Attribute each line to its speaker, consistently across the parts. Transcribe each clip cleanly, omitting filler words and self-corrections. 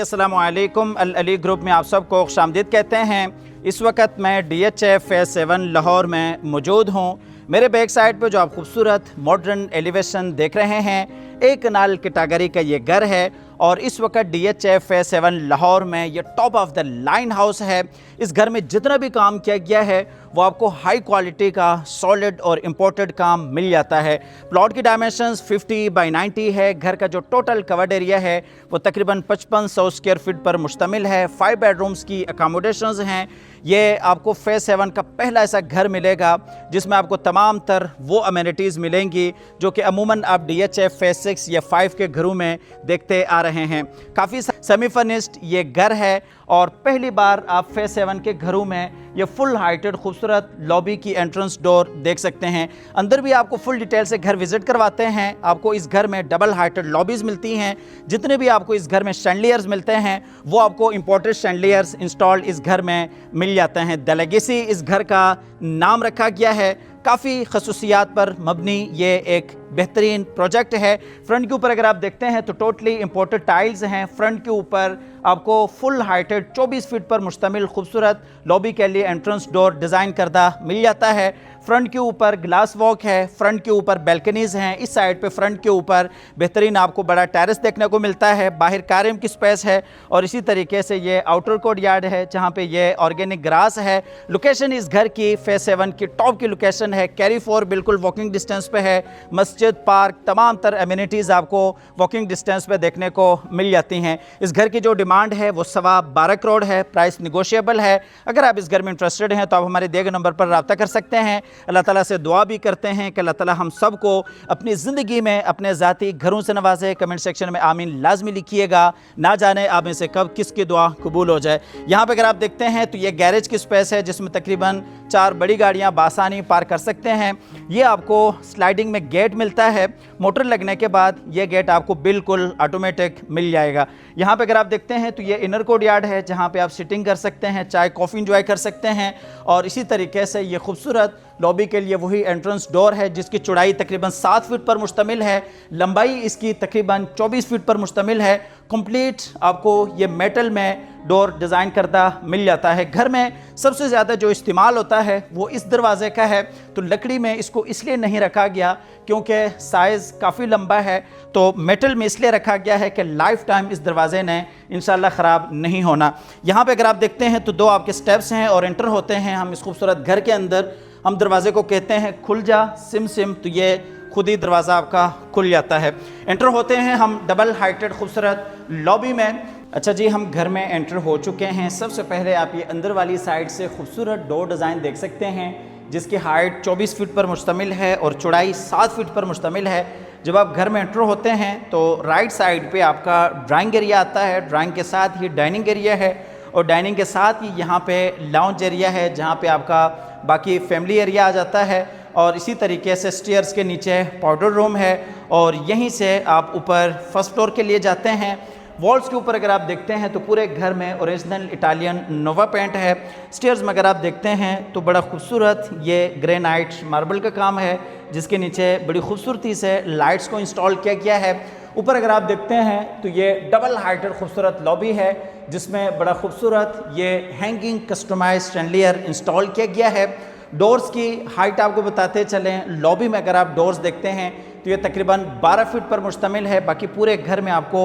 Speaker 1: अस्सलाम वालेकुम। अल अली ग्रुप में आप सबको खुशामदीद कहते हैं। इस वक्त मैं DHA फेज़ 7 लाहौर में मौजूद हूँ। मेरे बैक साइड पर जो आप खूबसूरत मॉडर्न एलिवेशन देख रहे हैं, एक कनाल कैटेगरी का ये घर है और इस वक्त DHA फेज़ 7 लाहौर में ये top of the line house है। इस घर में जितना भी काम किया गया है वो आपको हाई क्वालिटी का सॉलिड और इम्पोर्टेड काम मिल जाता है। प्लॉट की डायमेंशंस 50 बाई 90 है। घर का जो टोटल कवर्ड एरिया है वो तकरीबन 5500 स्क्वायर फीट पर मुश्तमिल है। 5 बेडरूम्स की अकोमोडेशंस हैं। ये आपको फेज़ 7 का पहला ऐसा घर मिलेगा जिसमें आपको तमाम तर वो अमेनिटीज़ मिलेंगी जो कि अमूमन आप DHA फेज़ 6 या 5 के घरों में देखते आ रहे हैं। काफ़ी सेमी फर्निश्ड ये घर है और पहली बार आप फेज़ 7 के घरों में ये फुल हाइटेड खूबसूरत लॉबी की एंट्रेंस डोर देख सकते हैं। अंदर भी आपको फुल डिटेल से घर विजिट करवाते हैं। आपको इस घर में डबल हाइटेड लॉबीज़ मिलती हैं। जितने भी आपको इस घर में शैंडलियर्स मिलते हैं वो आपको इंपोर्टेड शैंडलियर्स इंस्टॉल्ड इस घर में मिल जाते हैं। द लेगेसी इस घर का नाम रखा गया है। काफ़ी खसूसियात पर मबनी ये एक बेहतरीन प्रोजेक्ट है। फ्रंट के ऊपर अगर आप देखते हैं तो टोटली इंपोर्टेड टाइल्स हैं। फ्रंट के ऊपर आपको फुल हाइटेड 24 फीट पर मुश्तमिल खूबसूरत लॉबी के लिए एंट्रेंस डोर डिज़ाइन करदा मिल जाता है। फ्रंट के ऊपर ग्लास वॉक है। फ्रंट के ऊपर बैल्कनीज़ हैं। इस साइड पे फ्रंट के ऊपर बेहतरीन आपको बड़ा टेरेस देखने को मिलता है। बाहर कारिम की स्पेस है और इसी तरीके से ये आउटर कोर्ट यार्ड है जहाँ पे ये ऑर्गेनिक ग्रास है। लोकेशन इस घर की फेज़ 7 की टॉप की लोकेशन है। कैरी 4 बिल्कुल वॉकिंग डिस्टेंस पे है। मस्जिद, पार्क, तमाम तर एमिनिटीज़ आपको वॉकिंग डिस्टेंस पे देखने को मिल जाती हैं। इस घर की जो डिमांड है वो 12.25 करोड़ है। प्राइस निगोशिएबल है। अगर आप इस घर में इंटरेस्टेड हैं तो आप हमारे दिए गए नंबर पर रब्ता कर सकते हैं। अल्लाह ताला से दुआ भी करते हैं कि अल्लाह ताला हम सब को अपनी ज़िंदगी में अपने ज़ाती घरों से नवाजे। कमेंट सेक्शन में आमीन लाजमी लिखिएगा। ना जाने आप में से कब किसकी दुआ कबूल हो जाए। यहाँ पे अगर आप देखते हैं तो ये गैरेज की स्पेस है जिसमें तकरीबन 4 बड़ी गाड़ियाँ बासानी पार्क कर सकते हैं। ये आपको स्लाइडिंग में गेट मिलता है। मोटर लगने के बाद ये गेट आपको बिल्कुल ऑटोमेटिक मिल जाएगा। यहाँ पे अगर आप देखते हैं तो ये इनर कोर्ट यार्ड है जहाँ पे आप सिटिंग कर सकते हैं, चाय कॉफ़ी इंजॉय कर सकते हैं। और इसी तरीके से ये खूबसूरत लॉबी के लिए वही एंट्रेंस डोर है जिसकी चौड़ाई तकरीबन 7 फीट पर मुश्तमिल है। लंबाई इसकी तकरीबन 24 फीट पर मुश्तमिल है। कंप्लीट आपको ये मेटल में डोर डिज़ाइन करदा मिल जाता है। घर में सबसे ज़्यादा जो इस्तेमाल होता है वो इस दरवाजे का है। तो लकड़ी में इसको इसलिए नहीं रखा गया क्योंकि साइज़ काफ़ी लंबा है, तो मेटल में इसलिए रखा गया है कि लाइफ टाइम इस दरवाजे ने इंशाल्लाह ख़राब नहीं होना। यहाँ पे अगर आप देखते हैं तो 2 आपके स्टेप्स हैं और एंटर होते हैं हम इस खूबसूरत घर के अंदर। हम दरवाजे को कहते हैं खुल जा सिम सिम, तो ये खुद ही दरवाज़ा आपका खुल जाता है। एंटर होते हैं हम डबल हाइटेड खूबसूरत लॉबी में। अच्छा जी, हम घर में एंटर हो चुके हैं। सबसे पहले आप ये अंदर वाली साइड से खूबसूरत डोर डिज़ाइन देख सकते हैं जिसकी हाइट 24 फीट पर मुश्तमिल है और चौड़ाई 7 फीट पर मुश्तमिल है। जब आप घर में एंटर होते हैं तो राइट साइड पे आपका ड्राइंग एरिया आता है। ड्राइंग के साथ ही डाइनिंग एरिया है और डाइनिंग के साथ ही यहाँ पे लाउंज एरिया है जहाँ पे आपका बाकी फैमिली एरिया आ जाता है। और इसी तरीके से स्टेयर्स के नीचे पाउडर रूम है और यहीं से आप ऊपर फर्स्ट फ्लोर के लिए जाते हैं। वॉल्स के ऊपर अगर आप देखते हैं तो पूरे घर में ओरिजिनल इटालियन नोवा पेंट है। स्टेयर्स में अगर आप देखते हैं तो बड़ा खूबसूरत ये ग्रेनाइट मार्बल का काम है जिसके नीचे बड़ी खूबसूरती से लाइट्स को इंस्टॉल किया गया है। ऊपर अगर आप देखते हैं तो ये डबल हाइटेड खूबसूरत लॉबी है जिसमें बड़ा खूबसूरत ये हैंगिंग कस्टमाइज्ड शैंडलियर इंस्टॉल किया गया है। डोर्स की हाइट आपको बताते चलें, लॉबी में अगर आप डोर्स देखते हैं तो ये तकरीबन 12 फीट पर मुश्तमिल है। बाकी पूरे घर में आपको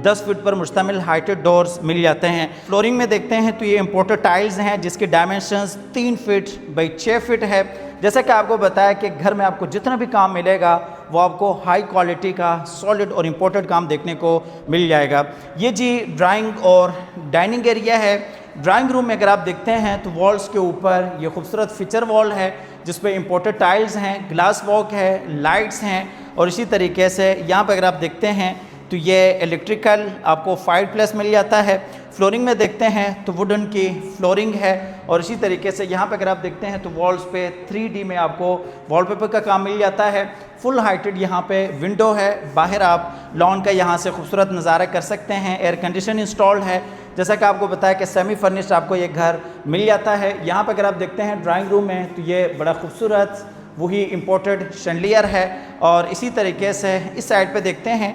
Speaker 1: 10 फीट पर मुश्तमिल हाइटेड डोर्स मिल जाते हैं। फ्लोरिंग में देखते हैं तो ये इम्पोर्टेड टाइल्स हैं जिसकी डायमेंशंस 3 फीट बाई 6 फीट है। जैसा कि आपको बताया कि घर में आपको जितना भी काम मिलेगा वो आपको हाई क्वालिटी का सॉलिड और इम्पोर्टेड काम देखने को मिल जाएगा। ये जी ड्राइंग और डाइनिंग एरिया है। ड्राइंग रूम में अगर आप देखते हैं तो वॉल्स के ऊपर ये खूबसूरत फीचर वॉल है जिस पे इम्पोर्टेड टाइल्स हैं, ग्लास वॉक है, लाइट्स हैं और इसी तरीके से यहाँ पर अगर आप देखते हैं तो ये इलेक्ट्रिकल आपको फायर प्लेस मिल जाता है। फ्लोरिंग में देखते हैं तो वुडन की फ्लोरिंग है और इसी तरीके से यहाँ पे अगर आप देखते हैं तो वॉल्स पे 3D में आपको वॉलपेपर का काम मिल जाता है। फुल हाइटेड यहाँ पे विंडो है। बाहर आप लॉन का यहाँ से खूबसूरत नज़ारा कर सकते हैं। एयर कंडीशन इंस्टॉल्ड है। जैसा कि आपको बताया कि सेमी फर्निश्ड आपको ये घर मिल जाता है। यहाँ पर अगर आप देखते हैं ड्राइंग रूम में तो ये बड़ा खूबसूरत वही इम्पोर्टेड शैंडलियर है और इसी तरीके से इस साइड पे देखते हैं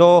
Speaker 1: 2